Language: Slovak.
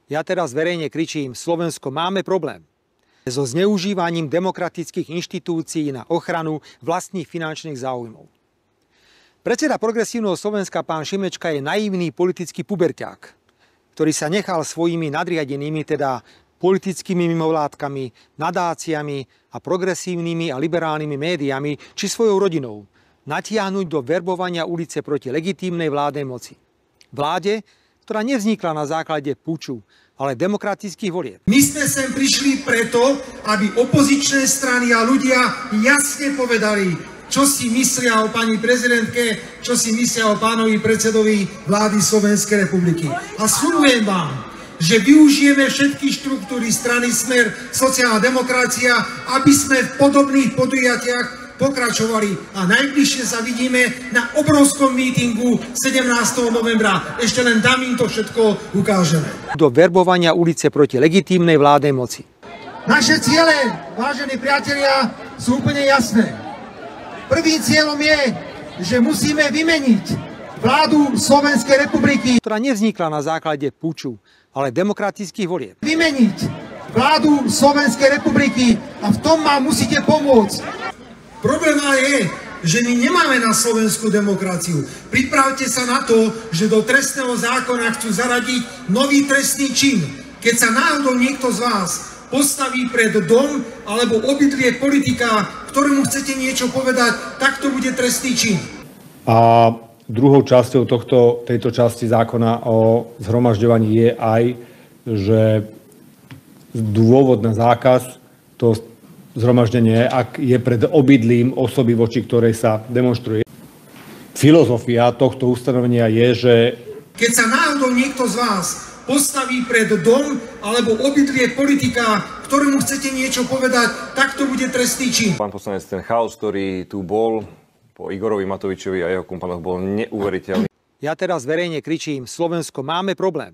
Ja teraz verejne kričím, Slovensko, máme problém so zneužívaním demokratických inštitúcií na ochranu vlastných finančných záujmov. Predseda Progresívneho Slovenska pán Šimečka je naivný politický puberťák, ktorý sa nechal svojimi nadriadenými, teda politickými mimovládkami, nadáciami a progresívnymi a liberálnymi médiami či svojou rodinou natiahnuť do verbovania ulice proti legitímnej vládnej moci. Vláde, ktorá nevznikla na základe puču, ale demokratických volieb. My sme sem prišli preto, aby opozičné strany a ľudia jasne povedali, čo si myslia o pani prezidentke, čo si myslia o pánovi predsedovi vlády Slovenskej republiky. A sľubujem vám, že využijeme všetky štruktúry strany Smer, sociálna demokracia, aby sme v podobných podujatiach pokračovali a najbližšie sa vidíme na obrovskom mítingu 17. novembra. Ešte len tam im to všetko ukážeme. Do verbovania ulice proti legitímnej vládnej moci. Naše ciele, vážení priatelia, sú úplne jasné. Prvým cieľom je, že musíme vymeniť vládu Slovenskej republiky, ktorá nevznikla na základe puču, ale demokratických volieb. Vymeniť vládu Slovenskej republiky a v tom vám musíte pomôcť. Problém je, že my nemáme na Slovensku demokraciu. Pripravte sa na to, že do trestného zákona chcú zaradiť nový trestný čin. Keď sa náhodou niekto z vás postaví pred dom alebo obydlie politika, ktorému chcete niečo povedať, tak to bude trestný čin. A druhou časťou tejto časti zákona o zhromažďovaní je aj, že dôvod na zákaz to zhromaždenie, ak je pred obydlím osoby, voči ktorej sa demonstruje. Filozofia tohto ustanovenia je, že keď sa náhodou niekto z vás postaví pred dom alebo obydlie politika, ktorému chcete niečo povedať, tak to bude trestný čin. Pán poslanec, ten chaos, ktorý tu bol po Igorovi Matovičovi a jeho kumpanoch, bol neuveriteľný. Ja teraz verejne kričím, Slovensko, máme problém